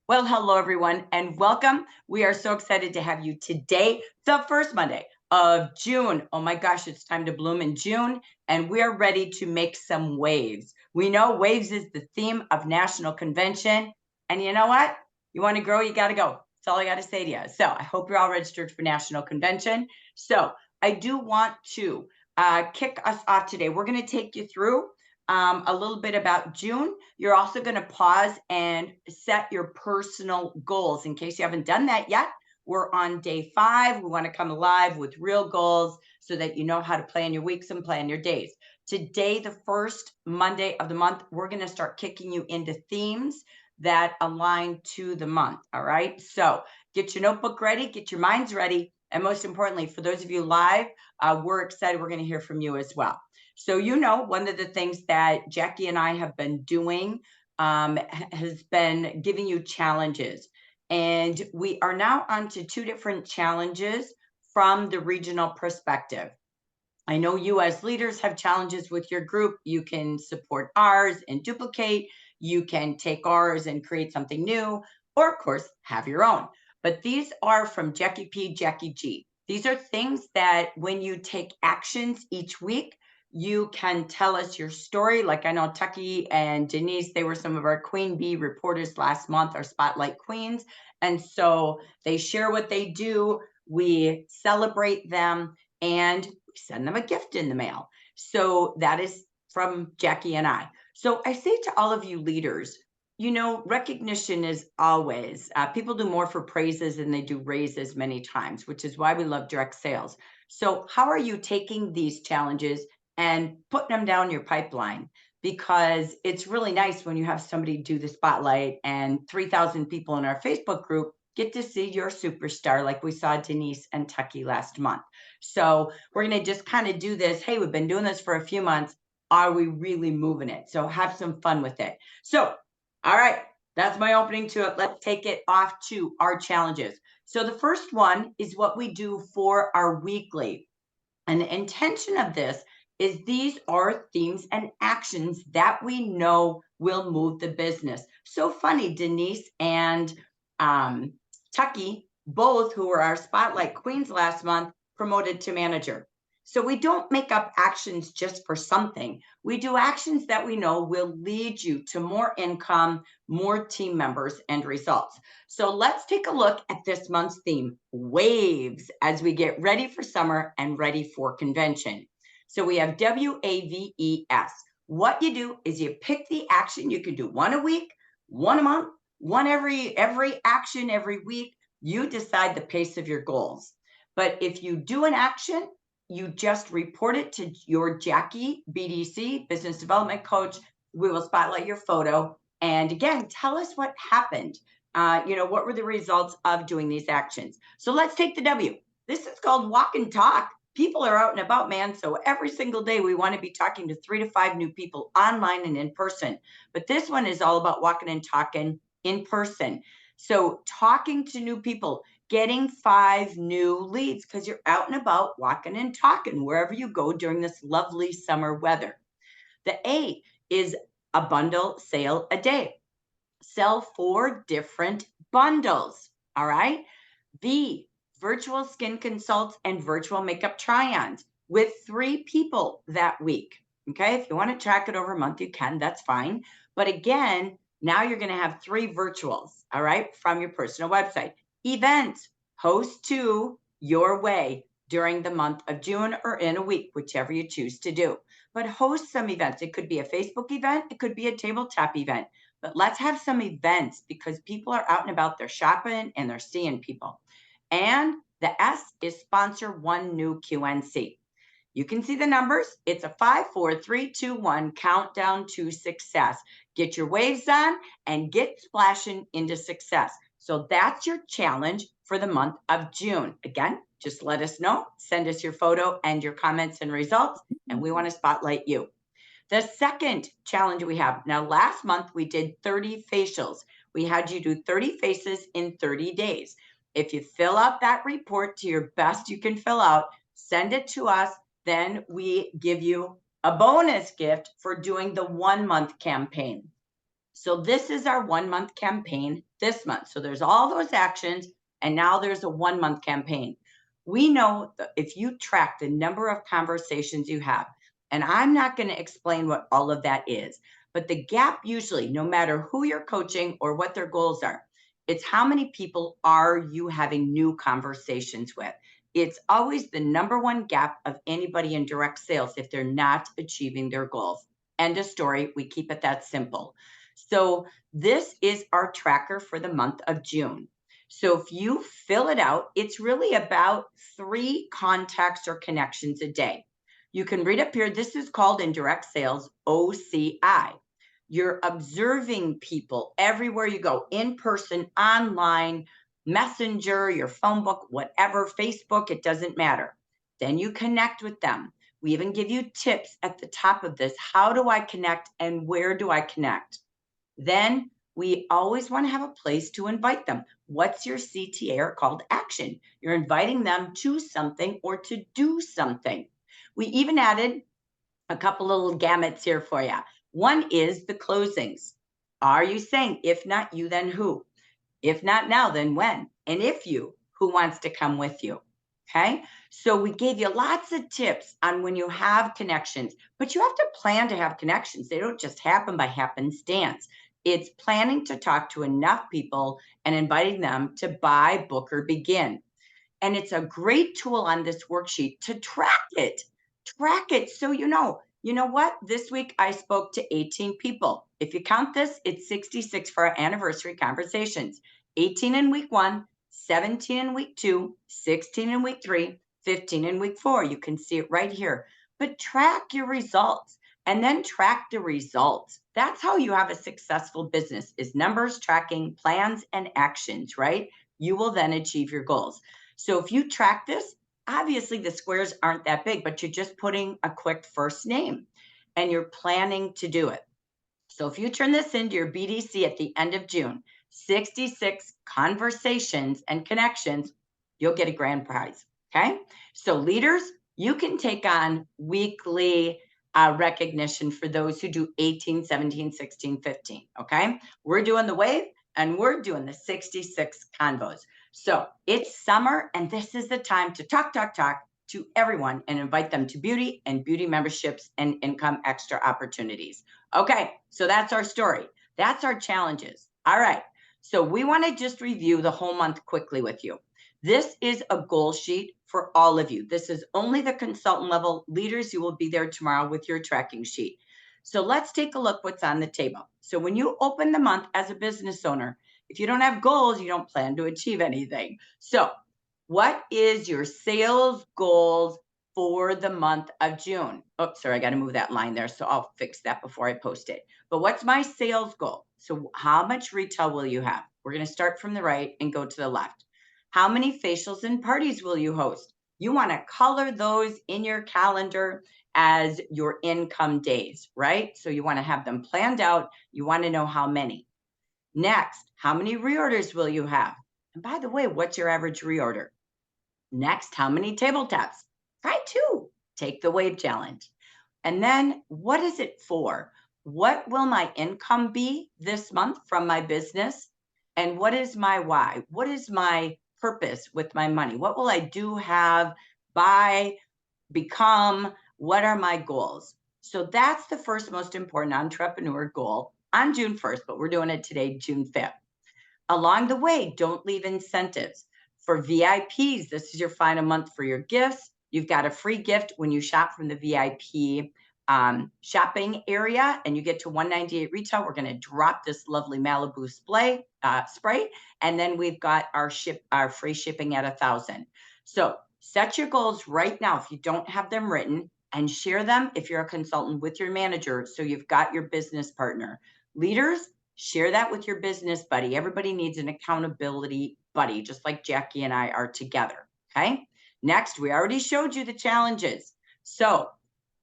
Well, hello, everyone, and welcome. We are so excited to have you today, the first Monday of June. Oh my gosh, it's time to bloom in June, and we're ready to make some waves. We know waves is the theme of National Convention. And you know what? You want to grow, you got to go. That's all I got to say to you. So I hope you're all registered for National Convention. So I do want to kick us off today. We're going to take you through a little bit about June. You're also going to pause and set your personal goals. In case you haven't done that yet, we're on day 5. We want to come alive with real goals so that you know how to plan your weeks and plan your days. Today, the first Monday of the month, we're going to start kicking you into themes that align to the month. All right. So get your notebook ready, get your minds ready. And most importantly, for those of you live, we're excited. We're going to hear from you as well. So, one of the things that Jackie and I have been doing has been giving you challenges. And we are now on to 2 different challenges from the regional perspective. I know you as leaders have challenges with your group. You can support ours and duplicate. You can take ours and create something new, or of course, have your own. But these are from Jackie P, Jackie G. These are things that when you take actions each week, you can tell us your story. Like I know Tucky and Denise, they were some of our Queen Bee reporters last month, our Spotlight Queens. And so they share what they do. We celebrate them and send them a gift in the mail. So that is from Jackie and I. So I say to all of you leaders, recognition is always, people do more for praises than they do raises many times, which is why we love direct sales. So how are you taking these challenges and putting them down your pipeline? Because it's really nice when you have somebody do the spotlight and 3,000 people in our Facebook group get to see your superstar, like we saw Denise and Tucky last month. So we're going to just kind of do this. Hey, we've been doing this for a few months. Are we really moving it? So have some fun with it. So, all right, that's my opening to it. Let's take it off to our challenges. So the first one is what we do for our weekly. And the intention of this is these are themes and actions that we know will move the business. So funny, Denise and Tucky, both who were our Spotlight Queens last month, promoted to manager. So we don't make up actions just for something. We do actions that we know will lead you to more income, more team members, and results. So let's take a look at this month's theme, waves, as we get ready for summer and ready for convention. So we have WAVES. What you do is you pick the action. You can do one a week, one a month, one every action every week. You decide the pace of your goals. But if you do an action, you just report it to your Jackie BDC, business development coach. We will spotlight your photo. And again, tell us what happened. What were the results of doing these actions? So let's take the W. This is called walk and talk. People are out and about, man. So every single day we want to be talking to 3 to 5 new people online and in person. But this one is all about walking and talking in person. So talking to new people, getting 5 new leads because you're out and about walking and talking wherever you go during this lovely summer weather. The A is a bundle sale a day. Sell 4 different bundles. All right. B, virtual skin consults and virtual makeup try-ons with 3 people that week. Okay. If you want to track it over a month, you can. That's fine. But again, now you're going to have 3 virtuals. All right. From your personal website. Events, host 2 your way during the month of June or in a week, whichever you choose to do. But host some events. It could be a Facebook event. It could be a tabletop event. But let's have some events because people are out and about, they're shopping and they're seeing people. And the S is sponsor 1 new QNC. You can see the numbers. It's a 5, 4, 3, 2, 1 countdown to success. Get your waves on and get splashing into success. So that's your challenge for the month of June. Again, just let us know. Send us your photo and your comments and results, and we want to spotlight you. The second challenge we have, now last month we did 30 facials. We had you do 30 faces in 30 days. If you fill out that report to your best you can fill out, send it to us, then we give you a bonus gift for doing the 1 month campaign. So this is our 1 month campaign this month. So there's all those actions, and now there's a 1 month campaign. We know that if you track the number of conversations you have, and I'm not going to explain what all of that is, but the gap usually, no matter who you're coaching or what their goals are, it's how many people are you having new conversations with. It's always the number one gap of anybody in direct sales if they're not achieving their goals. End of story. We keep it that simple. So this is our tracker for the month of June. So if you fill it out, it's really about 3 contacts or connections a day. You can read up here. This is called in direct sales OCI. You're observing people everywhere you go, in person, online, messenger, your phone book, whatever, Facebook, it doesn't matter. Then you connect with them. We even give you tips at the top of this. How do I connect and where do I connect? Then we always want to have a place to invite them. What's your CTA or call to action? You're inviting them to something or to do something. We even added a couple little gamuts here for you. One is the closings. Are you saying, if not you, then who? If not now, then when? And if you, who wants to come with you? Okay. So we gave you lots of tips on when you have connections, but you have to plan to have connections. They don't just happen by happenstance. It's planning to talk to enough people and inviting them to buy, book, or begin. And it's a great tool on this worksheet to track it. Track it so you know what? This week I spoke to 18 people. If you count this, it's 66 for our anniversary conversations. 18 in week 1, 17 in week 2, 16 in week 3, 15 in week 4. You can see it right here. But track your results and then track the results. That's how you have a successful business, is numbers, tracking, plans, and actions, right? You will then achieve your goals. So if you track this, obviously the squares aren't that big, but you're just putting a quick first name and you're planning to do it. So if you turn this into your BDC at the end of June, 66 conversations and connections, you'll get a grand prize. Okay. So leaders, you can take on weekly recognition for those who do 18, 17, 16, 15. Okay. We're doing the wave and we're doing the 66 convos. So it's summer and this is the time to talk to everyone and invite them to beauty and beauty memberships and income extra opportunities. Okay, so that's our story. That's our challenges. All right, so we want to just review the whole month quickly with you. This is a goal sheet for all of you. This is only the consultant level leaders. You will be there tomorrow with your tracking sheet. So let's take a look what's on the table. So when you open the month as a business owner, if you don't have goals, you don't plan to achieve anything. So what is your sales goals for the month of June? Oh, sorry, I got to move that line there. So I'll fix that before I post it. But what's my sales goal? So how much retail will you have? We're going to start from the right and go to the left. How many facials and parties will you host? You want to color those in your calendar as your income days, right? So you want to have them planned out. You want to know how many. Next, how many reorders will you have? And by the way, what's your average reorder? Next, how many tabletops? Try 2. Take the wave challenge. And then what is it for? What will my income be this month from my business? And what is my why? What is my purpose with my money? What will I do, have, buy, become? What are my goals? So that's the first most important entrepreneur goal on June 1st, but we're doing it today, June 5th. Along the way, don't leave incentives. For VIPs, this is your final month for your gifts. You've got a free gift when you shop from the VIP shopping area and you get to $198 retail. We're going to drop this lovely Malibu spray, and then we've got our free shipping at $1,000. So set your goals right now if you don't have them written, and share them if you're a consultant with your manager so you've got your business partner. Leaders, share that with your business buddy. Everybody needs an accountability buddy, just like Jackie and I are together. Okay. Next, we already showed you the challenges. So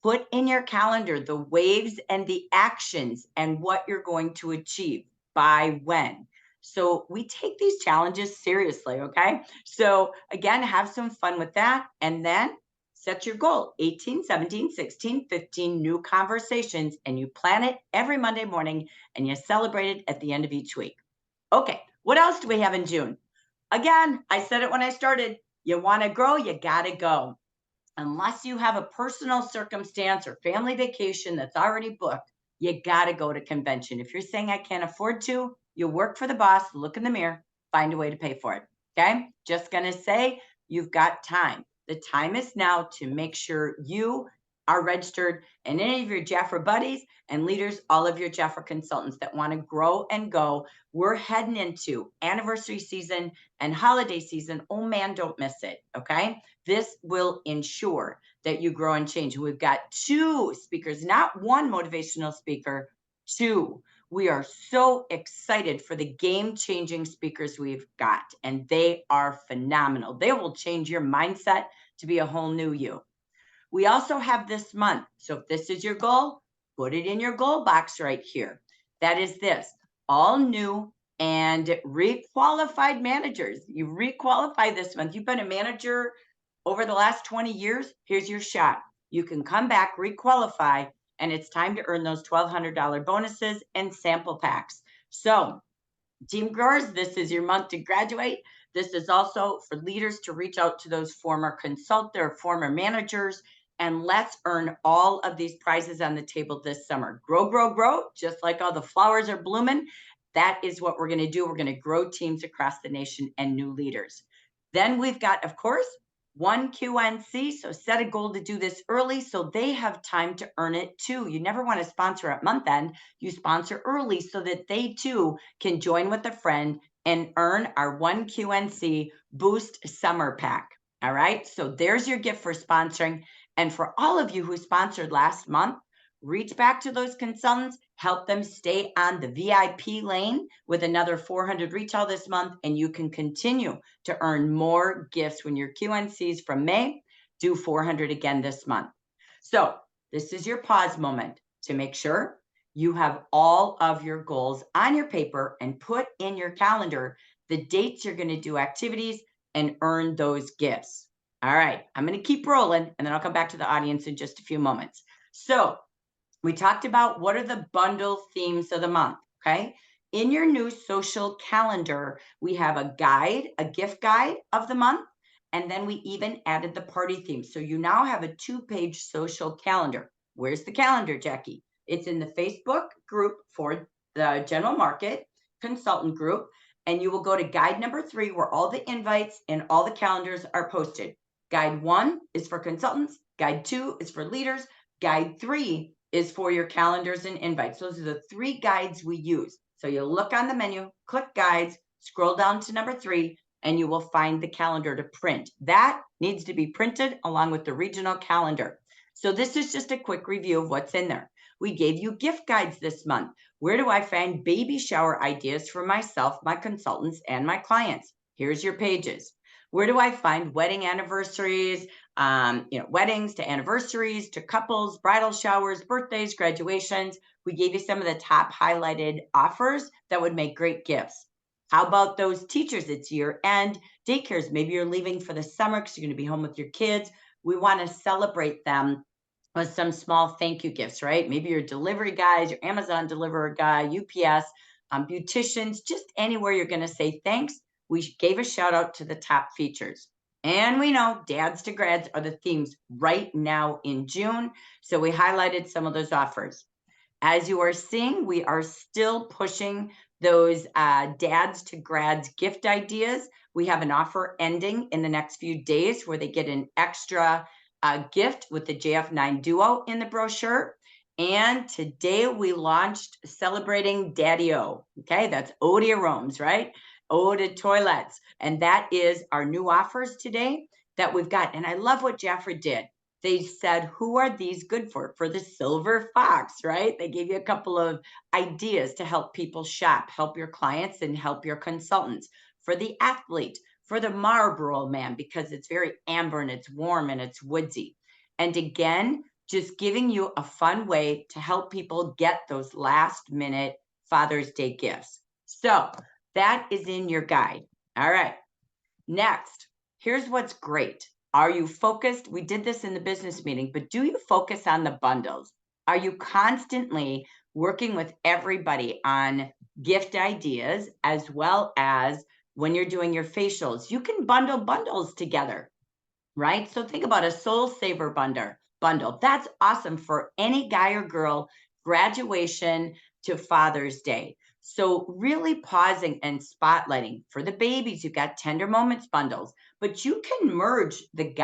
put in your calendar the waves and the actions and what you're going to achieve by when. So we take these challenges seriously. Okay. So again, have some fun with that. And then set your goal, 18, 17, 16, 15 new conversations, and you plan it every Monday morning and you celebrate it at the end of each week. Okay, what else do we have in June? Again, I said it when I started. You want to grow, you got to go. Unless you have a personal circumstance or family vacation that's already booked, you got to go to convention. If you're saying I can't afford to, you work for the boss, look in the mirror, find a way to pay for it. Okay? Just going to say you've got time. The time is now to make sure you are registered, and any of your Jaffa buddies and leaders, all of your Jaffa consultants that want to grow and go. We're heading into anniversary season and holiday season. Oh man, don't miss it. Okay? This will ensure that you grow and change. We've got 2 speakers, not one motivational speaker, 2. We are so excited for the game-changing speakers we've got, and they are phenomenal. They will change your mindset to be a whole new you. We also have this month. So if this is your goal, put it in your goal box right here. That is this, all new and re-qualified managers. You re-qualify this month. You've been a manager over the last 20 years. Here's your shot. You can come back, re-qualify, and it's time to earn those $1,200 bonuses and sample packs. So team growers, this is your month to graduate. This is also for leaders to reach out to those former consultants or former managers, and let's earn all of these prizes on the table this summer. Grow, grow, grow, just like all the flowers are blooming. That is what we're going to do. We're going to grow teams across the nation and new leaders. Then we've got, of course, one QNC. So set a goal to do this early so they have time to earn it too. You never want to sponsor at month end. You sponsor early so that they too can join with a friend and earn our one QNC Boost Summer Pack. All right. So there's your gift for sponsoring. And for all of you who sponsored last month, reach back to those consultants, help them stay on the VIP lane with another 400 retail this month, and you can continue to earn more gifts when your QNCs from May do 400 again this month. So this is your pause moment to make sure you have all of your goals on your paper and put in your calendar the dates you're going to do activities and earn those gifts. All right, I'm going to keep rolling, and then I'll come back to the audience in just a few moments. So we talked about what are the bundle themes of the month, okay? In your new social calendar, we have a guide, a gift guide of the month, and then we even added the party theme. So you now have a 2-page social calendar. Where's the calendar, Jackie? It's in the Facebook group for the general market consultant group, and you will go to guide number 3 where all the invites and all the calendars are posted. Guide 1 is for consultants. Guide 2 is for leaders. Guide 3 is for your calendars and invites. Those are the 3 guides we use. So you'll look on the menu, click guides, scroll down to number 3, and you will find the calendar to print. That needs to be printed along with the regional calendar. So this is just a quick review of what's in there. We gave you gift guides this month. Where do I find baby shower ideas for myself, my consultants, and my clients? Here's your pages. Where do I find wedding anniversaries, weddings to anniversaries to couples, bridal showers, birthdays, graduations? We gave you some of the top highlighted offers that would make great gifts. How about those teachers? It's year end daycares. Maybe you're leaving for the summer because you're going to be home with your kids. We want to celebrate them with some small thank you gifts, right? Maybe your delivery guys, your Amazon deliverer guy, UPS, beauticians, just anywhere you're going to say thanks. We gave a shout out to the top features. And we know dads to grads are the themes right now in June. So we highlighted some of those offers. As you are seeing, we are still pushing those dads to grads gift ideas. We have an offer ending in the next few days where they get an extra gift with the JF9 Duo in the brochure. And today we launched Celebrating Daddy-O. Okay, that's Eau de Aromes, right? Eau de Toilettes. And that is our new offers today that we've got. And I love what Jaffa did. They said, who are these good for? For the silver fox, right? They gave you a couple of ideas to help people shop, help your clients, and help your consultants. For the athlete, for the Marlboro man, because it's very amber and it's warm and it's woodsy. And again, just giving you a fun way to help people get those last minute Father's Day gifts. So that is in your guide. All right. Next, here's what's great. Are you focused? We did this in the business meeting, but do you focus on the bundles? Are you constantly working with everybody on gift ideas, as well as when you're doing your facials? You can bundle bundles together, right? So think about a Soul Saver bundle. That's awesome for any guy or girl, graduation to Father's Day. So really pausing and spotlighting for the babies, you've got Tender Moments bundles, but you can merge the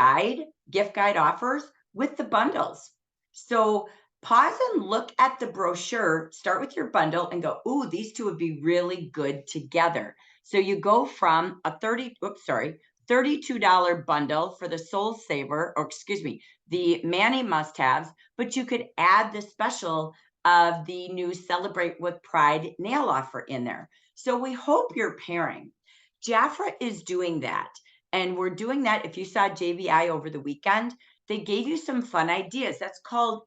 gift guide offers with the bundles. So pause and look at the brochure, start with your bundle and go, ooh, these two would be really good together. So you go from a $32 bundle for the Soul Saver, or excuse me, the Manny must-haves, but you could add the special of the new Celebrate with Pride nail offer in there. So we hope you're pairing. Jafra is doing that. And we're doing that. If you saw JVI over the weekend, they gave you some fun ideas. That's called,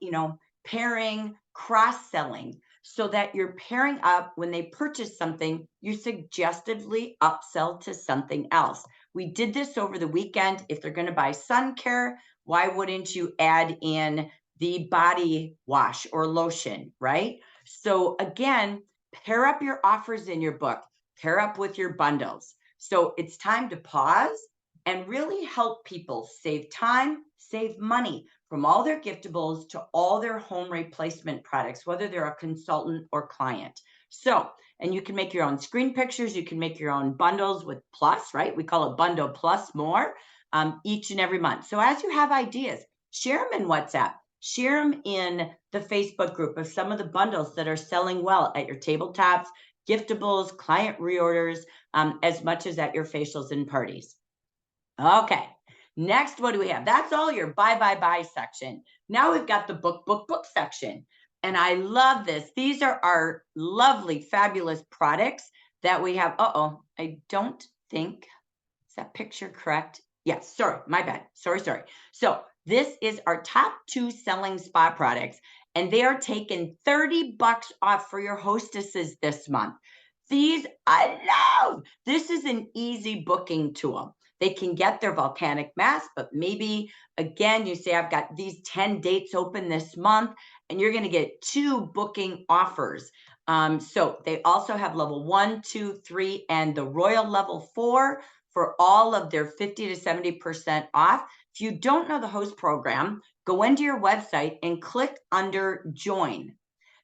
pairing, cross-selling, so that you're pairing up when they purchase something, you suggestively upsell to something else. We did this over the weekend. If they're going to buy sun care, why wouldn't you add in the body wash or lotion, right? So again, pair up your offers in your book, pair up with your bundles. So it's time to pause and really help people save time, save money from all their giftables to all their home replacement products, whether they're a consultant or client. So, and you can make your own screen pictures. You can make your own bundles with plus, right? We call it bundle plus more each and every month. So as you have ideas, share them in WhatsApp, share them in the Facebook group of some of the bundles that are selling well at your tabletops, giftables, client reorders, as much as at your facials and parties. Okay. Next, what do we have? That's all your buy section. Now we've got the book section. And I love this. These are our lovely, fabulous products that we have. I don't think, is that picture correct? Yes, sorry, my bad. Sorry. So this is our top 2 selling spa products, and they are taking $30 off for your hostesses this month. These I love. This is an easy booking tool. They can get their volcanic mask, but maybe again, you say, I've got these 10 dates open this month, and you're going to get 2 booking offers. So they also have level 1, 2, 3, and the Royal level 4 for all of their 50 to 70% off. If you don't know the host program, go into your website and click under join.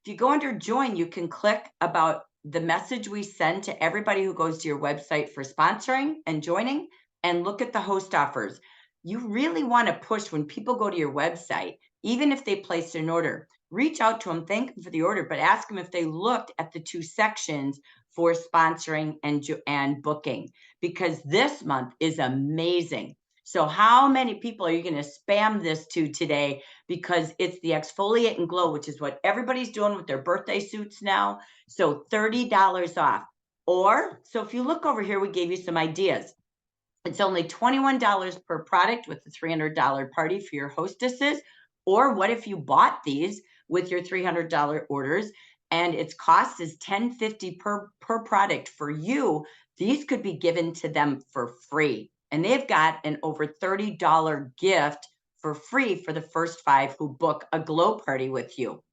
If you go under join, you can click about the message we send to everybody who goes to your website for sponsoring and joining, and look at the host offers. You really want to push when people go to your website, even if they placed an order, reach out to them, thank them for the order, but ask them if they looked at the 2 sections for sponsoring and booking, because this month is amazing. So how many people are you going to spam this to today? Because it's the exfoliate and glow, which is what everybody's doing with their birthday suits now. So $30 off. Or, so if you look over here, we gave you some ideas. It's only $21 per product with the $300 party for your hostesses. Or what if you bought these with your $300 orders and its cost is $10.50 per product for you? These could be given to them for free. And they've got an over $30 gift for free for the first 5 who book a glow party with you.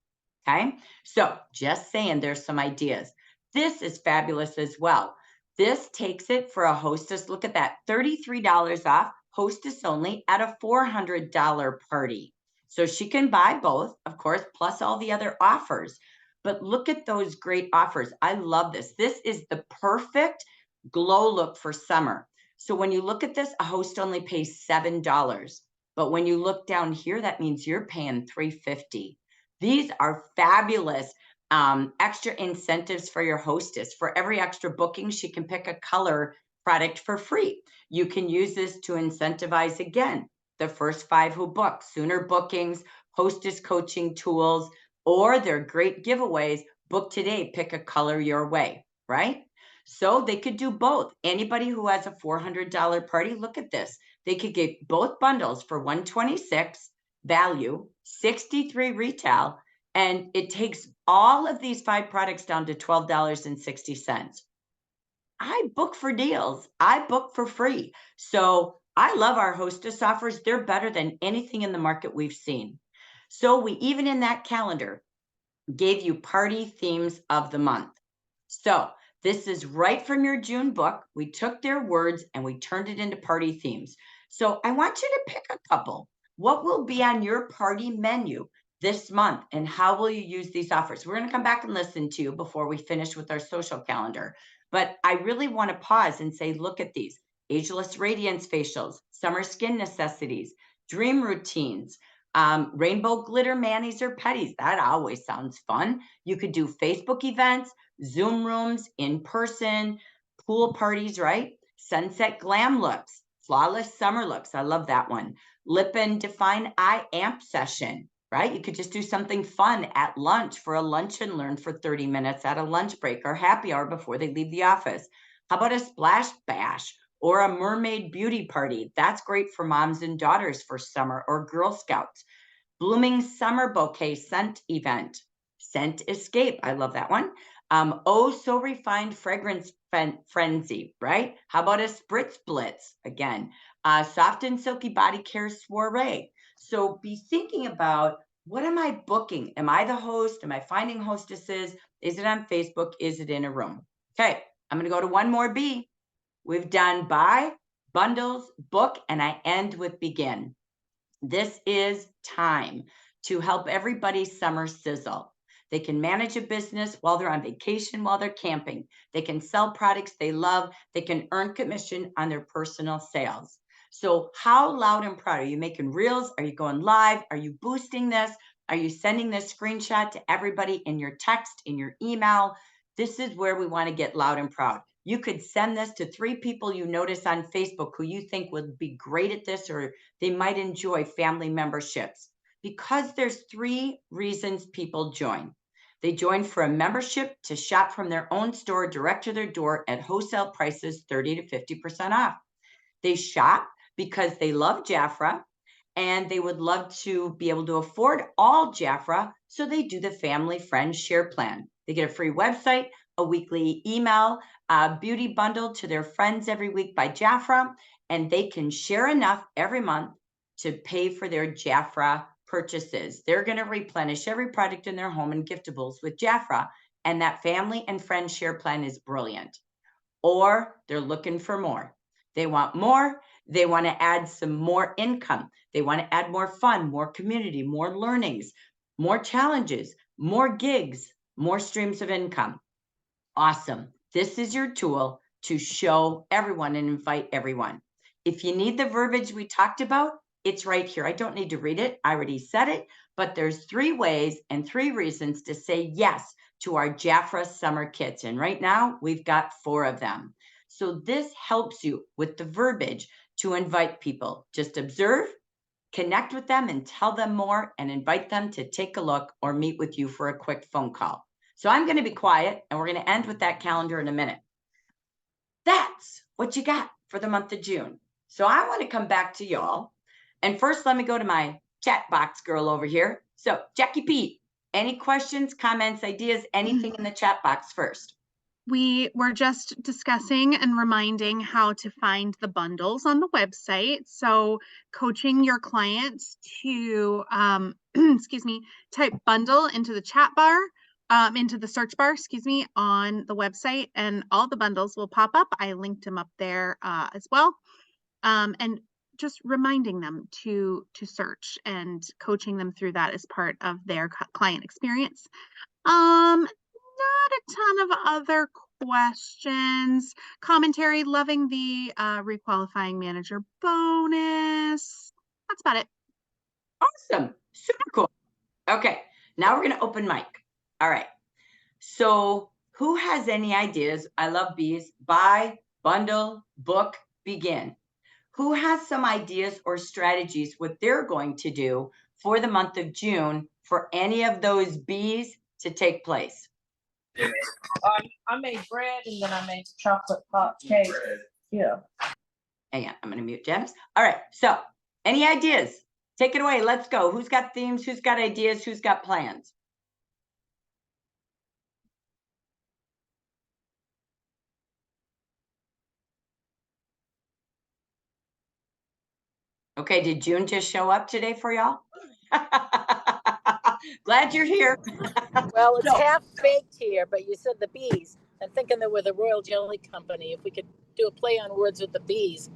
Okay, so just saying, there's some ideas. This is fabulous as well. This takes it for a hostess. Look at that, $33 off, hostess only at a $400 party. So she can buy both, of course, plus all the other offers. But look at those great offers. I love this. This is the perfect glow look for summer. So when you look at this, a host only pays $7. But when you look down here, that means you're paying $3.50. These are fabulous extra incentives for your hostess. For every extra booking, she can pick a color product for free. You can use this to incentivize, again, the first 5 who book, sooner bookings, hostess coaching tools, or their great giveaways. Book today, pick a color your way, right? So they could do both. Anybody who has a $400 party, look at this. They could get both bundles for $126 value, $63 retail, and it takes all of these 5 products down to $12.60. I book for deals. I book for free. So I love our hostess offers. They're better than anything in the market we've seen. So we even in that calendar gave you party themes of the month. So this is right from your June book. We took their words and we turned it into party themes. So I want you to pick a couple. What will be on your party menu this month and how will you use these offers? We're going to come back and listen to you before we finish with our social calendar. But I really want to pause and say, look at these: ageless radiance facials, summer skin necessities, dream routines, rainbow glitter manis or petties. That always sounds fun. You could do Facebook events, Zoom rooms, in person, pool parties, right? Sunset glam looks, flawless summer looks. I love that one. Lip and define eye amp session, right? You could just do something fun at lunch for a lunch and learn for 30 minutes at a lunch break or happy hour before they leave the office. How about a splash bash or a mermaid beauty party? That's great for moms and daughters for summer, or Girl Scouts. Blooming summer bouquet scent event. Scent escape. I love that one. Oh, so refined fragrance frenzy, right? How about a spritz blitz? Again, soft and silky body care soiree. So be thinking about, what am I booking? Am I the host? Am I finding hostesses? Is it on Facebook? Is it in a room? Okay, I'm going to go to one more B. We've done buy, bundles, book, and I end with begin. This is time to help everybody summer sizzle. They can manage a business while they're on vacation, while they're camping. They can sell products they love. They can earn commission on their personal sales. So how loud and proud? Are you making reels? Are you going live? Are you boosting this? Are you sending this screenshot to everybody in your text, in your email? This is where we want to get loud and proud. You could send this to 3 people you notice on Facebook who you think would be great at this, or they might enjoy family memberships. Because there's 3 reasons people join. They join for a membership to shop from their own store direct to their door at wholesale prices, 30 to 50% off. They shop because they love Jafra and they would love to be able to afford all Jafra, so they do the family friend share plan. They get a free website, a weekly email, a beauty bundle to their friends every week by Jafra, and they can share enough every month to pay for their Jafra purchases. They're going to replenish every product in their home and giftables with Jafra, and that family and friend share plan is brilliant. Or they're looking for more. They want more. They want to add some more income. They want to add more fun, more community, more learnings, more challenges, more gigs, more streams of income. Awesome. This is your tool to show everyone and invite everyone. If you need the verbiage we talked about, it's right here. I don't need to read it. I already said it, but there's 3 ways and 3 reasons to say yes to our Jafra summer kits. And right now we've got 4 of them. So this helps you with the verbiage to invite people. Just observe, connect with them and tell them more, and invite them to take a look or meet with you for a quick phone call. So I'm going to be quiet and we're going to end with that calendar in a minute. That's what you got for the month of June. So I want to come back to y'all. And first, let me go to my chat box girl over here. So Jackie P, any questions, comments, ideas, anything in the chat box first? We were just discussing and reminding how to find the bundles on the website. So coaching your clients to, excuse me, type bundle into the chat bar, into the search bar, excuse me, on the website, and all the bundles will pop up. I linked them up there as well. And just reminding them to search and coaching them through that as part of their client experience. Not a ton of other questions. Commentary, loving the requalifying manager bonus. That's about it. Awesome. Super cool. Okay. Now we're going to open mic. All right. So who has any ideas? I love bees. Buy, bundle, book, begin. Who has some ideas or strategies what they're going to do for the month of June for any of those bees to take place? I made bread and then I made chocolate pot cake. Yeah. Hang on, I'm going to mute Janice. All right. So any ideas? Take it away. Let's go. Who's got themes? Who's got ideas? Who's got plans? Okay, did June just show up today for y'all? Glad you're here. Well, it's So- half baked here, but you said the bees. I'm thinking that with a Royal Jelly Company, if we could do a play on words with the bees,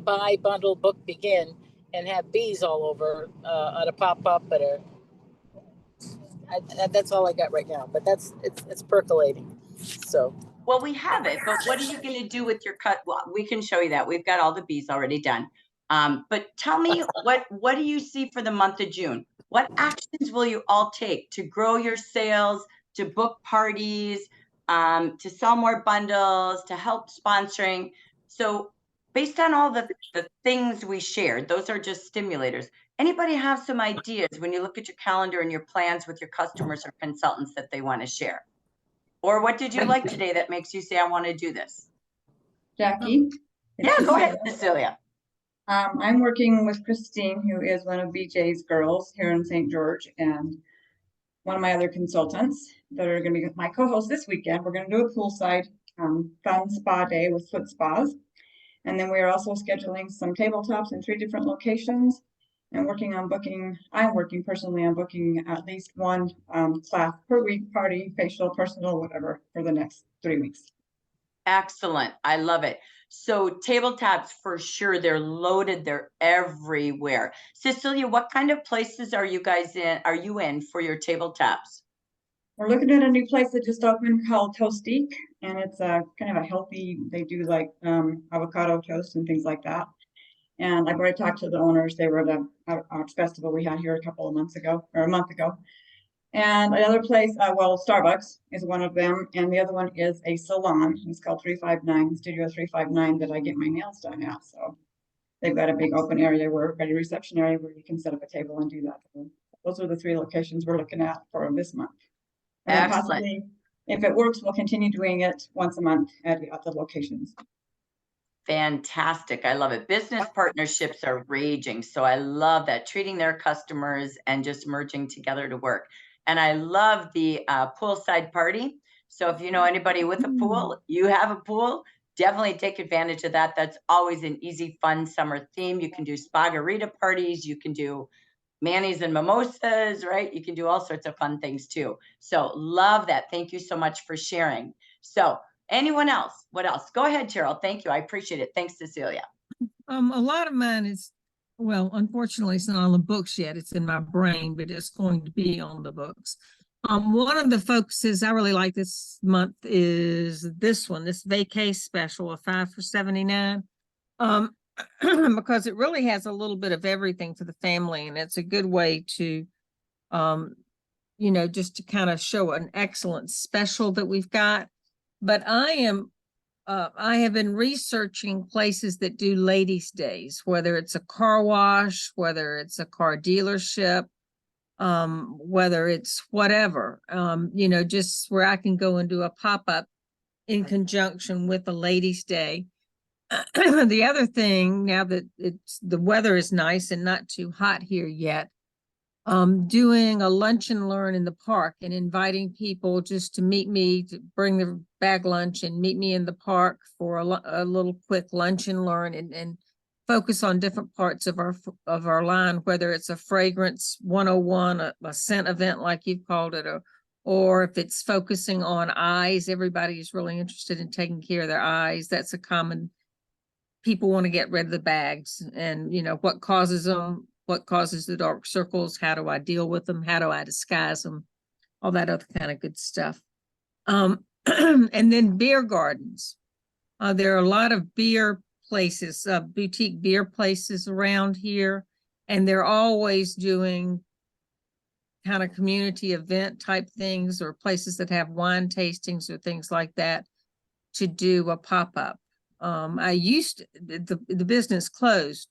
buy, bundle, book, begin, and have bees all over on a pop-up, but that's all I got right now. But it's percolating. So Well, we have it, but what are you going to do with your cut? Well, we can show you that. We've got all the bees already done. But tell me, what do you see for the month of June? What actions will you all take to grow your sales, to book parties, to sell more bundles, to help sponsoring? So based on all the things we shared, those are just stimulators. Anybody have some ideas when you look at your calendar and your plans with your customers or consultants that they want to share? Or what did you like today that makes you say, I want to do this? Jackie? Yeah, go ahead, Cecilia. I'm working with Christine, who is one of BJ's girls here in St. George, and one of my other consultants that are going to be my co-host this weekend. We're going to do a poolside fun spa day with foot spas. And then we are also scheduling some tabletops in 3 different locations and I'm working personally on booking at least one class per week, party, facial, personal, whatever, for the next 3 weeks. Excellent. I love it. So tabletops, for sure, they're loaded. They're everywhere. Cecilia, what kind of places are you in for your tabletops? We're looking at a new place that just opened called Toastique, and it's a kind of a healthy, they do like avocado toast and things like that. And I've already talked to the owners. They were at a arts festival we had here a month ago. And another place, well, Starbucks is one of them, and the other one is a salon. It's called 359, Studio 359, that I get my nails done at. So they've got a big open area a reception area where you can set up a table and do that. So those are the 3 locations we're looking at for this month. And then possibly, if it works, we'll continue doing it once a month at the locations. Fantastic. I love it. Business partnerships are raging. So I love that, treating their customers and just merging together to work. And I love the poolside party. So if you know anybody with a pool, you have a pool, definitely take advantage of that. That's always an easy, fun summer theme. You can do spagarita parties. You can do manis and mimosas, right? You can do all sorts of fun things too. So love that. Thank you so much for sharing. So anyone else? What else? Go ahead, Cheryl. Thank you. I appreciate it. Thanks, Cecilia. A lot of mine is, well, unfortunately, it's not on the books yet. It's in my brain, but it's going to be on the books. One of the focuses I really like this month is this one, this vacay special, a 5 for $79. Because it really has a little bit of everything for the family, and it's a good way to, just to kind of show an excellent special that we've got. But I have been researching places that do ladies' days, whether it's a car wash, whether it's a car dealership, whether it's whatever, just where I can go and do a pop-up in conjunction with the ladies' day. The other thing, now that the weather is nice and not too hot here yet, doing a lunch and learn in the park and inviting people just to meet me, to bring their bag lunch and meet me in the park for a little quick lunch and learn and focus on different parts of our line, whether it's a fragrance 101, a scent event like you've called it, or if it's focusing on eyes. Everybody's really interested in taking care of their eyes. That's a common, people want to get rid of the bags, and what causes them, what causes the dark circles, how do I deal with them, how do I disguise them, all that other kind of good stuff. And then beer gardens. There are a lot of beer places, boutique beer places around here, and they're always doing kind of community event type things, or places that have wine tastings or things like that, to do a pop-up. The business closed,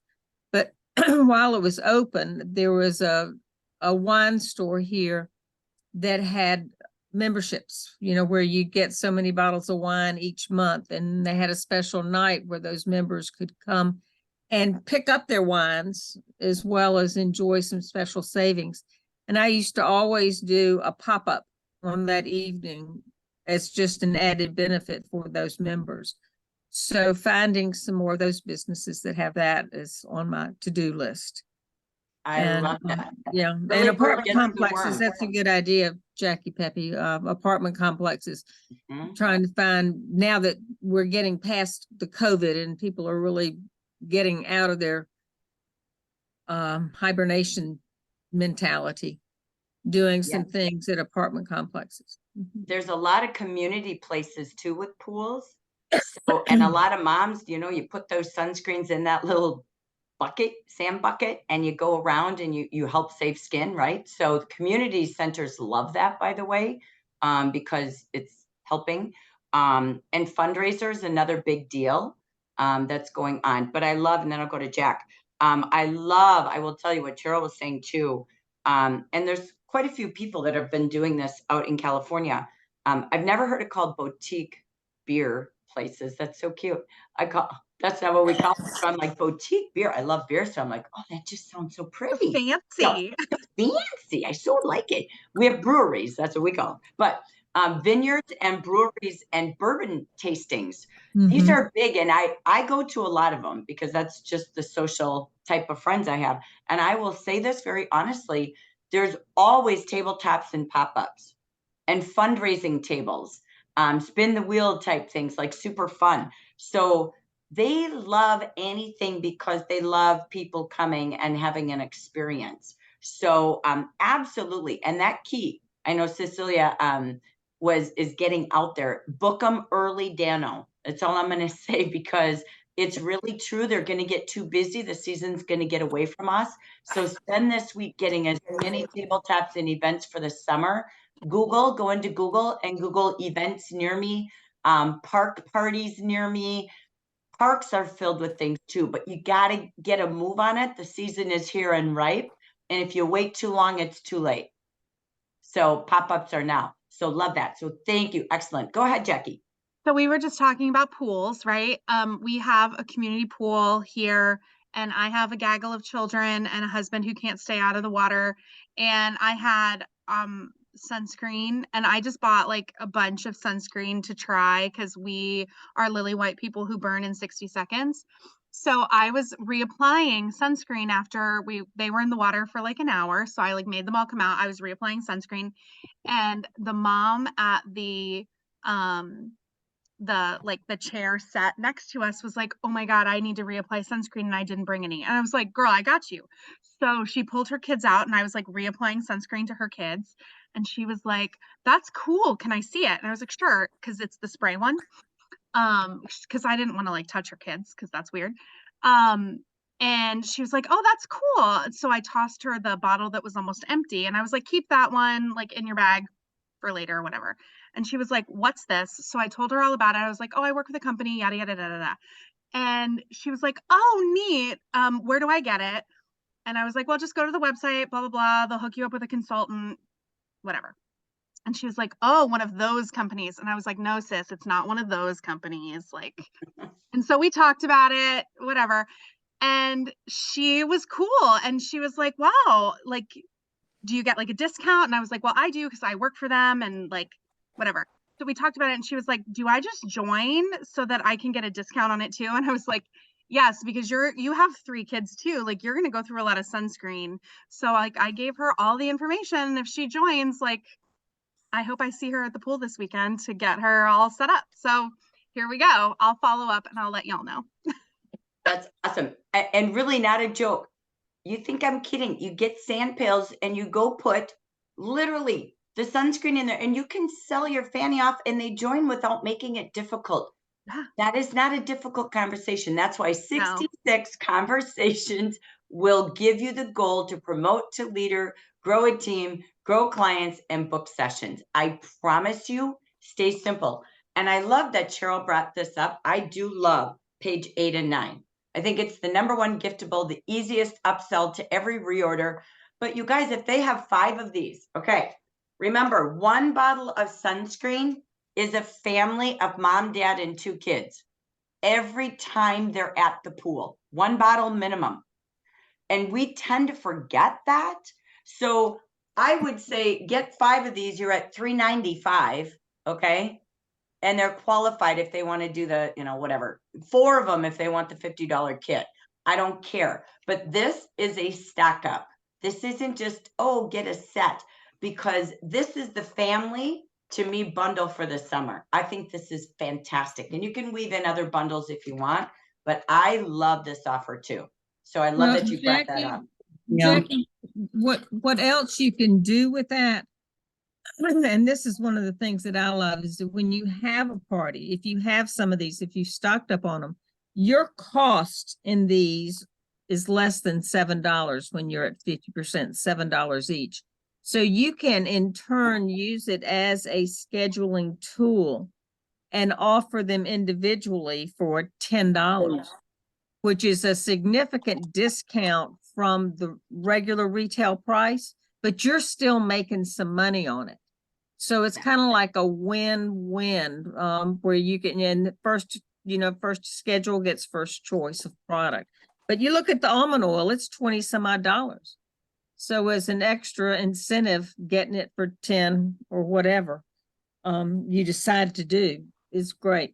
but while it was open, there was a wine store here that had memberships, where you get so many bottles of wine each month, and they had a special night where those members could come and pick up their wines as well as enjoy some special savings. And I used to always do a pop-up on that evening as just an added benefit for those members. So finding some more of those businesses that have that is on my to-do list. I love that. Yeah, Really and apartment gets the complexes, worm. that's a good idea, Jackie Pepe, apartment complexes. Mhm. Trying to find, now that we're getting past the COVID and people are really getting out of their hibernation mentality, doing some Yes. things at apartment complexes. There's a lot of community places too with pools. So, and a lot of moms, you know, you put those sunscreens in that little bucket, sand bucket, and you go around and you help save skin, right? So the community centers love that, by the way, because it's helping. And fundraisers, another big deal that's going on. But I love, and then I'll go to Jack. I will tell you what Cheryl was saying too. And there's quite a few people that have been doing this out in California. I've never heard it called boutique beer places. That's so cute. That's not what we call it. So I'm like, boutique beer. I love beer. So I'm like, oh, that just sounds so pretty. Fancy. Fancy. I so like it. We have breweries. That's what we call them. But vineyards and breweries and bourbon tastings. These are big. And I go to a lot of them because that's just the social type of friends I have. And I will say this very honestly, there's always tabletops and pop-ups and fundraising tables, spin the wheel type things, like super fun. So they love anything because they love people coming and having an experience. So absolutely. And that key, I know Cecilia is getting out there. Book them early, Dano. That's all I'm going to say, because it's really true. They're going to get too busy. The season's going to get away from us. So spend this week getting as many tabletops and events for the summer. Go into Google and Google events near me, park parties near me. Parks are filled with things too, but you got to get a move on it. The season is here and ripe. And if you wait too long, it's too late. So pop-ups are now. So love that. So thank you. Excellent. Go ahead, Jackie. So we were just talking about pools, right? We have a community pool here, and I have a gaggle of children and a husband who can't stay out of the water. And I had sunscreen, and I just bought like a bunch of sunscreen to try because we are lily white people who burn in 60 seconds. So I was reapplying sunscreen after they were in the water for like an hour. So I like made them all come out. I was reapplying sunscreen, and the mom at the chair sat next to us was like, oh my God, I need to reapply sunscreen and I didn't bring any. And I was like, girl, I got you. So she pulled her kids out and I was like reapplying sunscreen to her kids. And she was like, that's cool. Can I see it? And I was like, sure. Cause it's the spray one. Cause I didn't want to like touch her kids cause that's weird. And she was like, oh, that's cool. So I tossed her the bottle that was almost empty. And I was like, keep that one like in your bag for later or whatever. And she was like, what's this? So I told her all about it. I was like, oh, I work with a company, yada, yada, yada, yada. And she was like, oh, neat. Where do I get it? And I was like, well, just go to the website, blah, blah, blah. They'll hook you up with a consultant, whatever. And she was like, oh, one of those companies. And I was like, no, sis, it's not one of those companies. Like, and so we talked about it, whatever. And she was cool. And she was like, wow, like, do you get like a discount? And I was like, well, I do because I work for them and like, whatever. So we talked about it and she was like, do I just join so that I can get a discount on it too? And I was like, yes, because you have 3 kids too. Like you're going to go through a lot of sunscreen. So like I gave her all the information. If she joins, like, I hope I see her at the pool this weekend to get her all set up. So here we go. I'll follow up and I'll let y'all know. That's awesome. And really not a joke. You think I'm kidding. You get sand pails and you go put literally the sunscreen in there and you can sell your fanny off and they join without making it difficult. Yeah. That is not a difficult conversation. That's why 66 No. conversations will give you the goal to promote to leader, grow a team, grow clients, and book sessions. I promise you, stay simple. And I love that Cheryl brought this up. I do love page 8 and 9. I think it's the #1 giftable, the easiest upsell to every reorder. But you guys, if they have 5 of these, okay, remember 1 bottle of sunscreen is a family of mom, dad, and 2 kids every time they're at the pool. 1 bottle minimum. And we tend to forget that. So I would say get 5 of these, you're at $3.95, okay? and they're qualified if they want to do the, whatever, 4 of them if they want the $50 kit. I don't care. But this is a stack up. This isn't just, oh, get a set, because this is the family, to me, bundle for the summer. I think this is fantastic. And you can weave in other bundles if you want, but I love this offer too. So I love that you brought that up. Jackie, what else you can do with that? And this is one of the things that I love, is that when you have a party, if you have some of these, if you stocked up on them, your cost in these is less than $7 when you're at 50%, $7 each. So you can in turn use it as a scheduling tool and offer them individually for $10, which is a significant discount from the regular retail price, but you're still making some money on it. So it's kind of like a win-win, where you can, and first schedule gets first choice of product. But you look at the almond oil, it's 20 some odd dollars. So as an extra incentive, getting it for 10 or whatever you decide to do is great.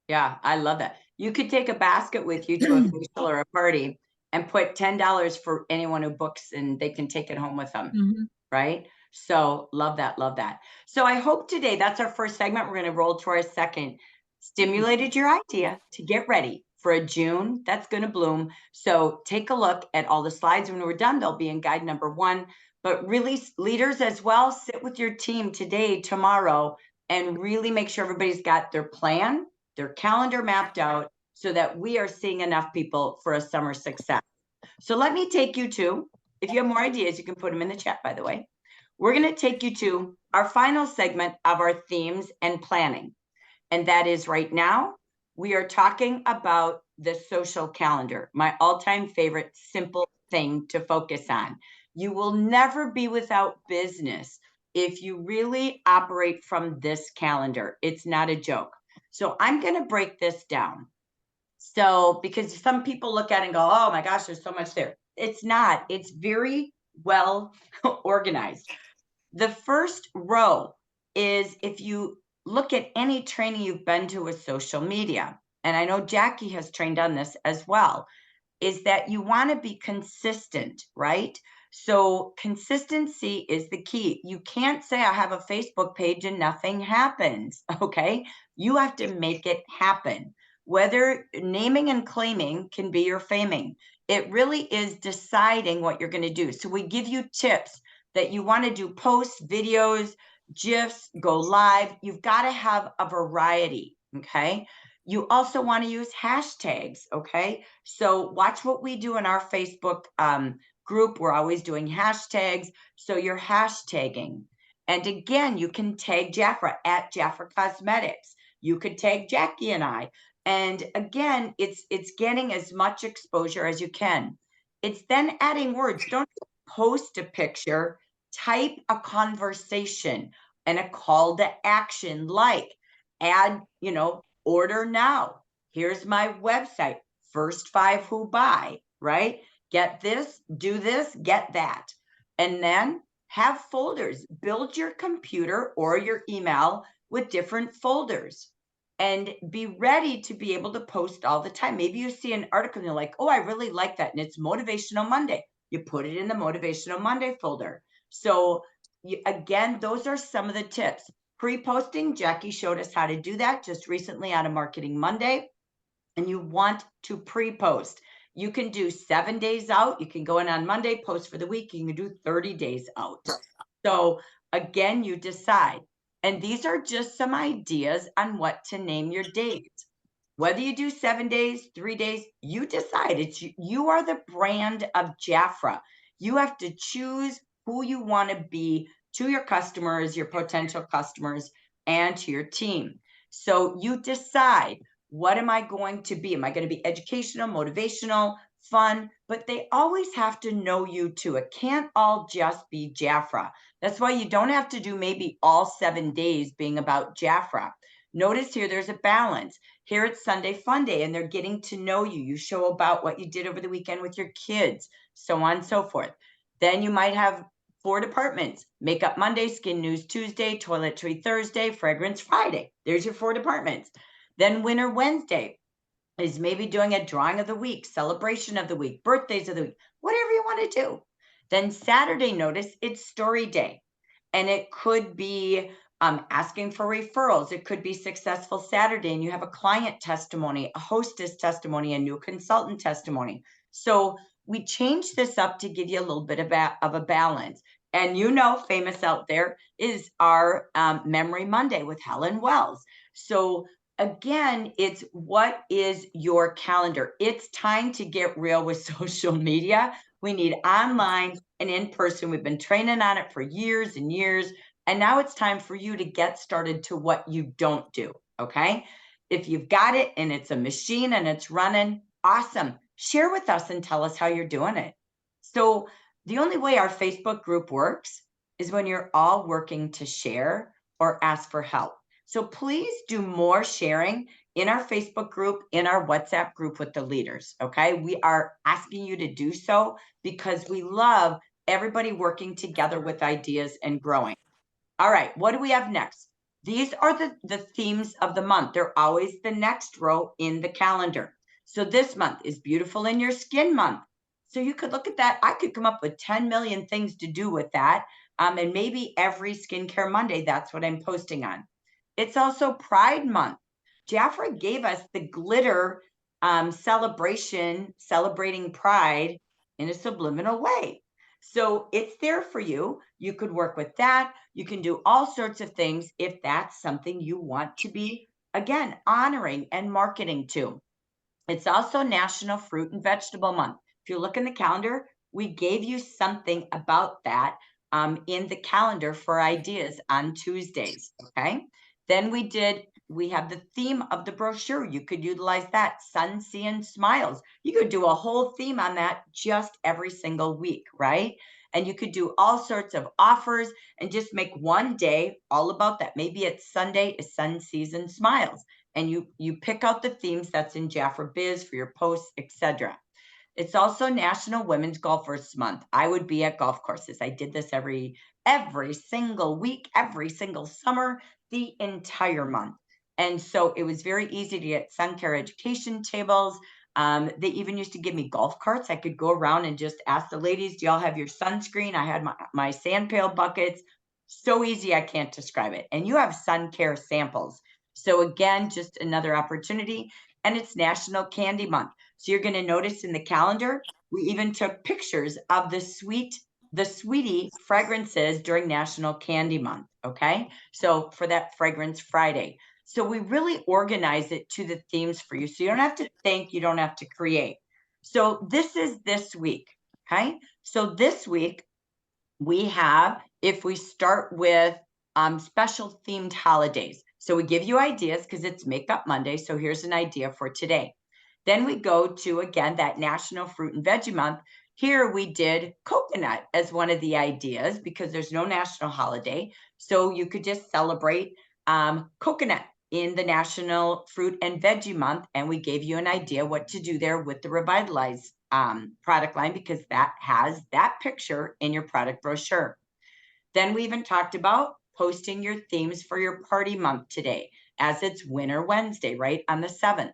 Yeah, I love that. You could take a basket with you to a facial or a party and put $10 for anyone who books, and they can take it home with them. Right? So love that, love that. So I hope today, that's our first segment. We're going to roll to our second. Stimulated your idea to get ready for a June that's going to bloom. So take a look at all the slides when we're done. They'll be in guide number 1. But really, leaders as well, sit with your team today, tomorrow, and really make sure everybody's got their plan, their calendar mapped out, so that we are seeing enough people for a summer success. So let me take you to, if you have more ideas, you can put them in the chat, by the way. We're going to take you to our final segment of our themes and planning. And that is right now, we are talking about the social calendar, my all-time favorite simple thing to focus on. You will never be without business if you really operate from this calendar. It's not a joke. So I'm going to break this down. So, because some people look at it and go, oh my gosh, there's so much there. It's not. It's very well organized. The first row is, if you look at any training you've been to with social media, and I know Jackie has trained on this as well, is that you want to be consistent, right? So consistency is the key. You can't say I have a Facebook page and nothing happens, okay? You have to make it happen. Whether naming and claiming can be your faming. It really is deciding what you're going to do. So we give you tips that you want to do posts, videos, GIFs, go live. You've got to have a variety, okay? You also want to use hashtags, okay? So watch what we do in our Facebook group. We're always doing hashtags. So you're hashtagging. And again, you can tag Jafra at Jafra Cosmetics. You could tag Jackie and I. And again, it's getting as much exposure as you can. It's then adding words. Don't post a picture, type a conversation and a call to action, like add, order now. Here's my website. First 5 who buy, right? Get this, do this, get that. And then have folders. Build your computer or your email with different folders. And be ready to be able to post all the time. Maybe you see an article and you're like, oh, I really like that. And it's Motivational Monday. You put it in the Motivational Monday folder. So again, those are some of the tips. Pre-posting, Jackie showed us how to do that just recently on a Marketing Monday. And you want to pre-post. You can do 7 days out. You can go in on Monday, post for the week. You can do 30 days out. So again, you decide. And these are just some ideas on what to name your days. Whether you do 7 days, 3 days, you decide. You are the brand of Jafra. You have to choose who you want to be to your customers, your potential customers, and to your team. So you decide, what am I going to be? Am I going to be educational, motivational, fun? But they always have to know you too. It can't all just be Jafra. That's why you don't have to do maybe all 7 days being about Jafra. Notice here, there's a balance. Here it's Sunday Fun Day, and they're getting to know you. You show about what you did over the weekend with your kids, so on and so forth. Then you might have 4 departments: Makeup Monday, Skin News Tuesday, Toiletry Thursday, Fragrance Friday. There's your 4 departments. Then Winter Wednesday is maybe doing a drawing of the week, celebration of the week, birthdays of the week, whatever you want to do. Then Saturday, notice it's story day. And it could be asking for referrals. It could be Successful Saturday and you have a client testimony, a hostess testimony, a new consultant testimony. So we changed this up to give you a little bit of a balance. And you know, famous out there is our Memory Monday with Helen Wells. So again, it's what is your calendar? It's time to get real with social media. We need online and in person. We've been training on it for years and years. And now it's time for you to get started to what you don't do. Okay. If you've got it and it's a machine and it's running, awesome. Share with us and tell us how you're doing it. So the only way our Facebook group works is when you're all working to share or ask for help. So please do more sharing in our Facebook group, in our WhatsApp group with the leaders, okay? We are asking you to do so because we love everybody working together with ideas and growing. All right, what do we have next? These are the themes of the month. They're always the next row in the calendar. So this month is Beautiful in Your Skin Month. So you could look at that. I could come up with 10 million things to do with that. And maybe every Skincare Monday, that's what I'm posting on. It's also Pride Month. Jaffra gave us the glitter celebration, celebrating pride in a subliminal way. So it's there for you. You could work with that. You can do all sorts of things if that's something you want to be, again, honoring and marketing to. It's also National Fruit and Vegetable Month. If you look in the calendar, we gave you something about that in the calendar for ideas on Tuesdays, okay? Then we have the theme of the brochure. You could utilize that, Sun, Sea, and Smiles. You could do a whole theme on that just every single week, right? And you could do all sorts of offers and just make one day all about that. Maybe it's Sunday is Sun, Seas, and Smiles. And you pick out the themes that's in Jaffra Biz for your posts, etc. It's also National Women's Golfers Month. I would be at golf courses. I did this every single week, every single summer, the entire month. And so it was very easy to get sun care education tables. They even used to give me golf carts. I could go around and just ask the ladies, do y'all have your sunscreen? I had my sand pail buckets. So easy, I can't describe it. And you have sun care samples. So again, just another opportunity. And it's National Candy Month. So you're going to notice in the calendar, we even took pictures of the sweetie fragrances during National Candy Month. Okay. So for that Fragrance Friday. So we really organize it to the themes for you. So you don't have to think, you don't have to create. So this is this week. Okay. So this week we have, if we start with special themed holidays. So we give you ideas because it's Makeup Monday. So here's an idea for today. Then we go to, again, that National Fruit and Veggie Month. Here we did coconut as one of the ideas because there's no national holiday. So you could just celebrate coconut in the National Fruit and Veggie Month. And we gave you an idea what to do there with the Revitalize product line because that has that picture in your product brochure. Then we even talked about posting your themes for your party month today, as it's Winter Wednesday, right, on the 7th.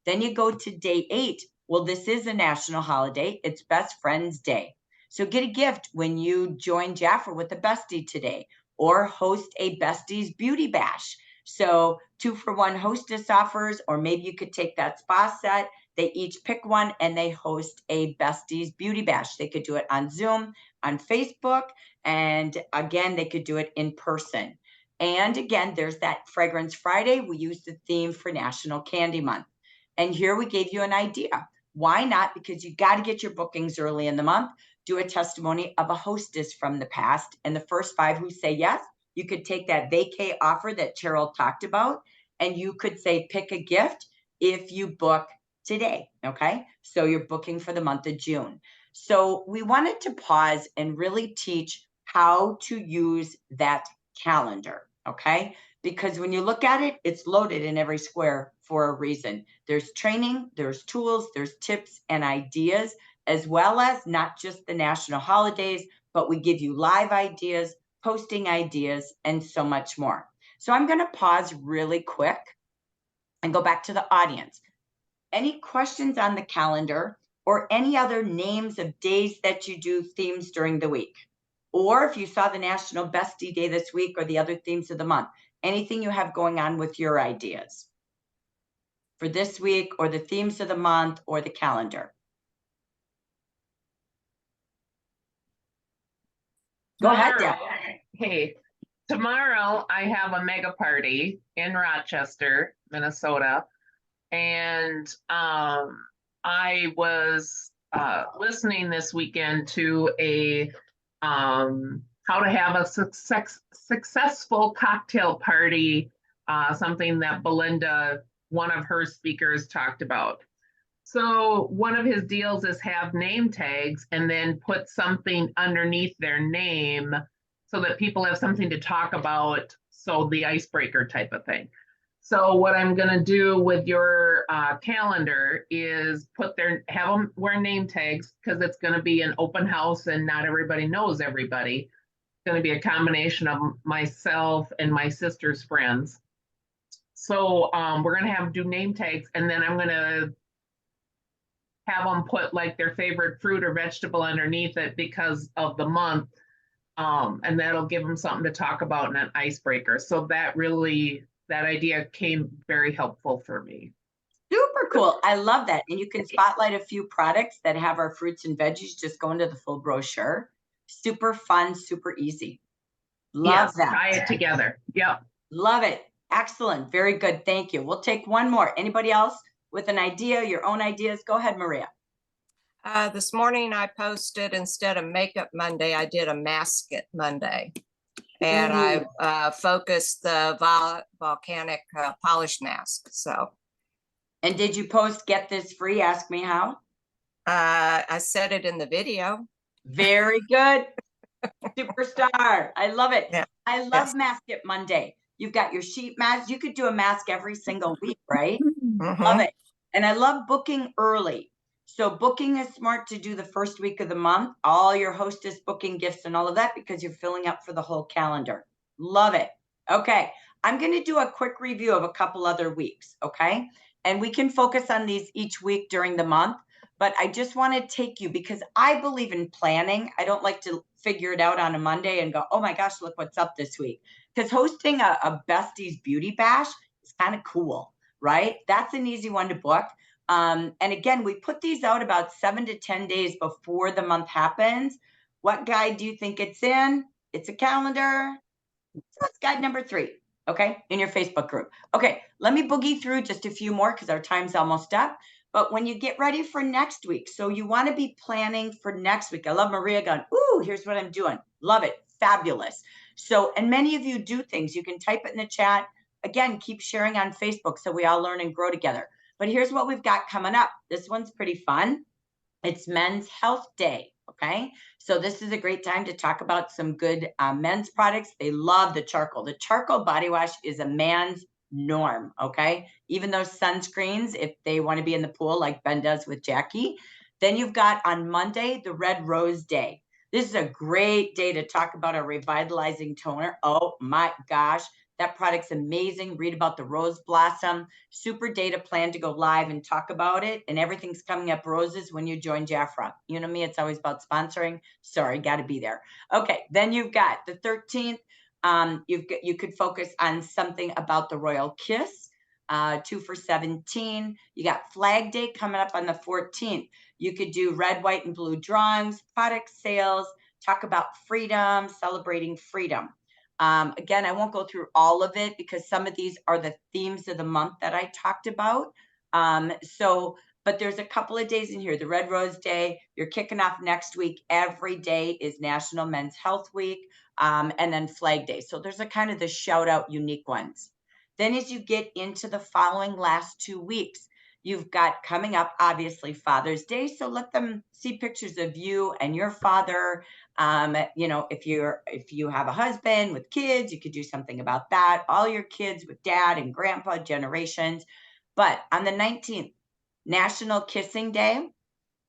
Then you go to day 8. Well, this is a national holiday. It's Best Friends Day. So get a gift when you join Jaffra with a bestie today or host a Besties Beauty Bash. So 2-for-1 hostess offers, or maybe you could take that spa set. They each pick one and they host a Besties Beauty Bash. They could do it on Zoom, on Facebook, and again, they could do it in person. And again, there's that Fragrance Friday. We use the theme for National Candy Month. And here we gave you an idea. Why not? Because you got to get your bookings early in the month. Do a testimony of a hostess from the past. And the first 5 who say yes, you could take that vacay offer that Cheryl talked about. And you could say, pick a gift if you book today. Okay. So you're booking for the month of June. So we wanted to pause and really teach how to use that calendar. Okay. Because when you look at it, it's loaded in every square for a reason. There's training, there's tools, there's tips and ideas, as well as not just the national holidays, but we give you live ideas, posting ideas, and so much more. So I'm going to pause really quick and go back to the audience. Any questions on the calendar or any other names of days that you do themes during the week? Or if you saw the National Bestie Day this week or the other themes of the month, anything you have going on with your ideas for this week or the themes of the month or the calendar? Go ahead, Deb. Hey, tomorrow I have a mega party in Rochester, Minnesota. And I was listening this weekend to a how to have a successful cocktail party, something that Belinda, one of her speakers, talked about. So one of his deals is have name tags and then put something underneath their name so that people have something to talk about. So the icebreaker type of thing. So what I'm going to do with your calendar is have them wear name tags, because it's going to be an open house and not everybody knows everybody. It's going to be a combination of myself and my sister's friends. So we're going to have them do name tags, and then I'm going to have them put like their favorite fruit or vegetable underneath it because of the month. And that'll give them something to talk about in an icebreaker. So that idea came very helpful for me. Super cool. I love that. And you can spotlight a few products that have our fruits and veggies just go into the full brochure. Super fun, super easy. Love that. Tie it together. Yep. Love it. Excellent. Very good. Thank you. We'll take one more. Anybody else with an idea, your own ideas? Go ahead, Maria. This morning I posted, instead of Makeup Monday, I did a Mask It Monday. And I focused the volcanic polish mask. So. And did you post "Get This Free"? Ask me how. I said it in the video. Very good. Superstar. I love it. Yeah. I love Mask It Monday. You've got your sheet mask. You could do a mask every single week, right? Mm-hmm. Love it. And I love booking early. So booking is smart to do the first week of the month, all your hostess booking gifts and all of that, because you're filling up for the whole calendar. Love it. Okay. I'm going to do a quick review of a couple other weeks. Okay. And we can focus on these each week during the month, but I just want to take you, because I believe in planning. I don't like to figure it out on a Monday and go, oh my gosh, look what's up this week. Because hosting a Besties Beauty Bash is kind of cool, right? That's an easy one to book. And again, we put these out about 7 to 10 days before the month happens. What guide do you think it's in? It's a calendar. So it's guide number 3, okay, in your Facebook group. Okay, let me boogie through just a few more because our time's almost up. But when you get ready for next week, so you want to be planning for next week. I love Maria going, ooh, here's what I'm doing. Love it. Fabulous. So, and many of you do things. You can type it in the chat. Again, keep sharing on Facebook so we all learn and grow together. But here's what we've got coming up. This one's pretty fun. It's Men's Health Day, okay? So this is a great time to talk about some good men's products. They love the charcoal. The charcoal body wash is a man's norm, okay? Even those sunscreens, if they want to be in the pool like Ben does with Jackie. Then you've got on Monday, the Red Rose Day. This is a great day to talk about a revitalizing toner. Oh my gosh. That product's amazing. Read about the rose blossom. Super data plan to go live and talk about it. And everything's coming up roses when you join Jafra. You know me, it's always about sponsoring. Sorry, got to be there. Okay, then you've got the 13th. You could focus on something about the Royal Kiss. 2 for 17. You got Flag Day coming up on the 14th. You could do red, white, and blue drawings, product sales, talk about freedom, celebrating freedom. Again, I won't go through all of it because some of these are the themes of the month that I talked about. But there's a couple of days in here. The Red Rose Day, you're kicking off next week. Every day is National Men's Health Week, and then Flag Day. So there's a kind of the shout out unique ones. Then as you get into the following last 2 weeks, you've got coming up, obviously, Father's Day. So let them see pictures of you and your father. If you have a husband with kids, you could do something about that. All your kids with dad and grandpa generations. But on the 19th, National Kissing Day.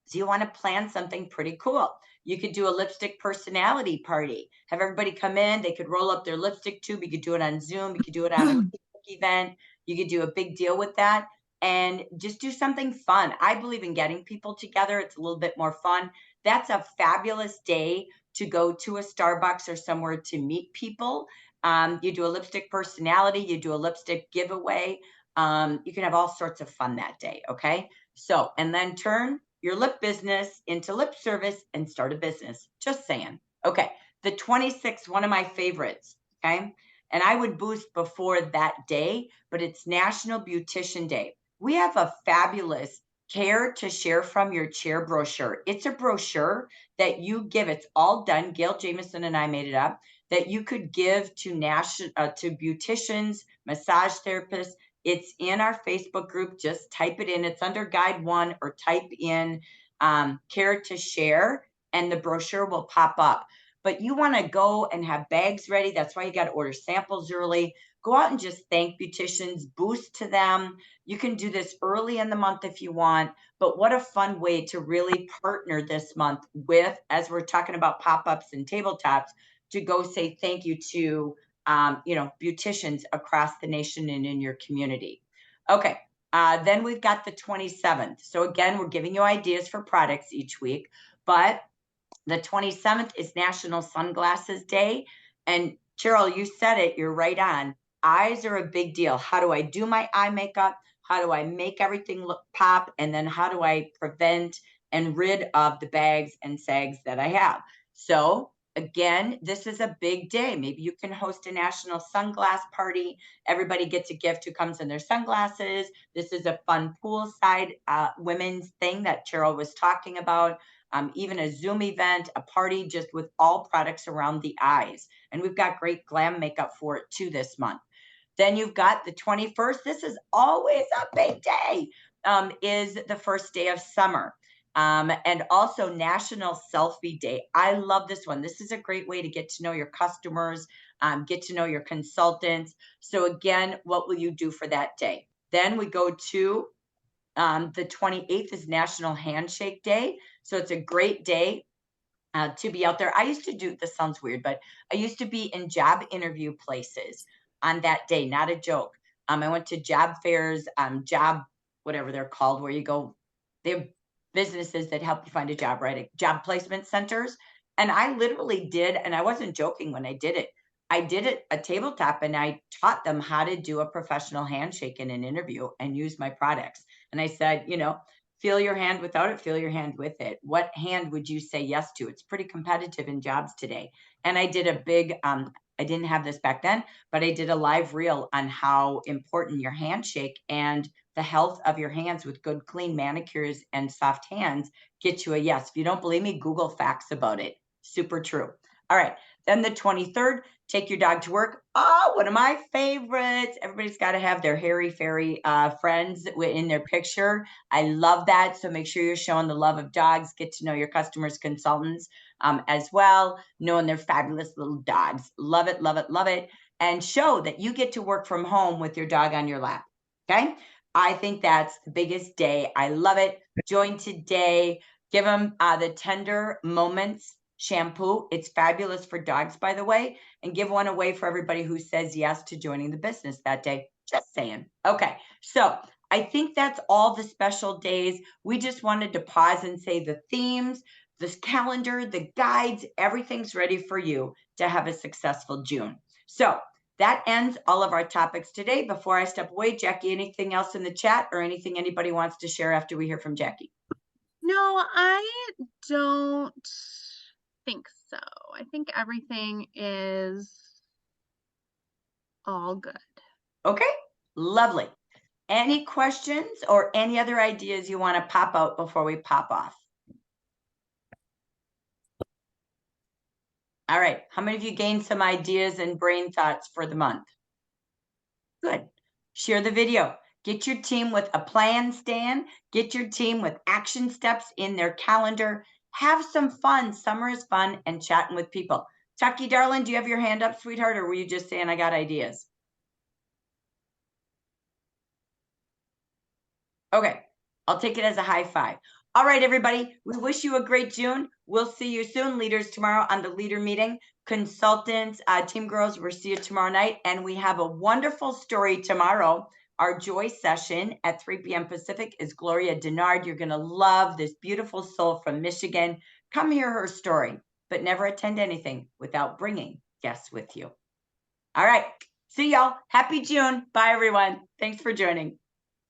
So you want to plan something pretty cool. You could do a lipstick personality party. Have everybody come in. They could roll up their lipstick tube. You could do it on Zoom. You could do it on a Facebook event. You could do a big deal with that and just do something fun. I believe in getting people together. It's a little bit more fun. That's a fabulous day to go to a Starbucks or somewhere to meet people. You do a lipstick personality. You do a lipstick giveaway. You can have all sorts of fun that day. Okay. So, and then turn your lip business into lip service and start a business. Just saying. Okay. The 26th, one of my favorites. Okay. And I would boost before that day, but it's National Beautician Day. We have a fabulous Care to Share from Your Chair brochure. It's a brochure that you give. It's all done. Gail Jameson and I made it up. That you could give to to beauticians, massage therapists. It's in our Facebook group. Just type it in. It's under Guide 1 or type in Care to Share and the brochure will pop up. But you want to go and have bags ready. That's why you got to order samples early. Go out and just thank beauticians, boost to them. You can do this early in the month if you want, but what a fun way to really partner this month with, as we're talking about pop-ups and tabletops, to go say thank you to beauticians across the nation and in your community. Okay, then we've got the 27th. So again, we're giving you ideas for products each week, but the 27th is National Sunglasses Day. And Cheryl, you said it, you're right on. Eyes are a big deal. How do I do my eye makeup? How do I make everything look pop? And then how do I prevent and rid of the bags and sags that I have? So again, this is a big day. Maybe you can host a national sunglass party. Everybody gets a gift who comes in their sunglasses. This is a fun poolside women's thing that Cheryl was talking about. Even a Zoom event, a party just with all products around the eyes. And we've got great glam makeup for it too this month. Then you've got the 21st. This is always a big day, is the first day of summer. And also National Selfie Day. I love this one. This is a great way to get to know your customers, get to know your consultants. So again, what will you do for that day? Then we go to the 28th is National Handshake Day. So it's a great day to be out there. I used to do, this sounds weird, but I used to be in job interview places on that day, not a joke. I went to job fairs, job, whatever they're called, where you go, they have businesses that help you find a job, right? Job placement centers. And I literally did, and I wasn't joking when I did it. I did it a tabletop and I taught them how to do a professional handshake in an interview and use my products. And I said, feel your hand without it, feel your hand with it. What hand would you say yes to? It's pretty competitive in jobs today. And I did a big, I didn't have this back then, but I did a live reel on how important your handshake and the health of your hands with good, clean manicures and soft hands get you a yes. If you don't believe me, Google facts about it. Super true. All right. Then the 23rd, take your dog to work. Oh, one of my favorites. Everybody's got to have their hairy fairy friends in their picture. I love that. So make sure you're showing the love of dogs. Get to know your customers, consultants as well, knowing they're fabulous little dogs. Love it, love it, love it. And show that you get to work from home with your dog on your lap. Okay. I think that's the biggest day. I love it. Join today. Give them the Tender Moments shampoo. It's fabulous for dogs, by the way, and give one away for everybody who says yes to joining the business that day. Just saying. Okay. So I think that's all the special days. We just wanted to pause and say the themes, this calendar, the guides, everything's ready for you to have a successful June. So that ends all of our topics today. Before I step away, Jackie, anything else in the chat or anything anybody wants to share after we hear from Jackie? No, I don't think so. I think everything is all good. Okay, lovely. Any questions or any other ideas you want to pop out before we pop off? All right, how many of you gained some ideas and brain thoughts for the month? Good. Share the video. Get your team with a plan, Stan. Get your team with action steps in their calendar. Have some fun. Summer is fun and chatting with people. Tucky, darling, do you have your hand up, sweetheart, or were you just saying I got ideas? Okay, I'll take it as a high five. All right, everybody. We wish you a great June. We'll see you soon. Leaders tomorrow on the leader meeting. Consultants, team girls, we'll see you tomorrow night. And we have a wonderful story tomorrow. Our joy session at 3 p.m. Pacific is Gloria Denard. You're going to love this beautiful soul from Michigan. Come hear her story, but never attend anything without bringing guests with you. All right. See y'all. Happy June. Bye, everyone. Thanks for joining.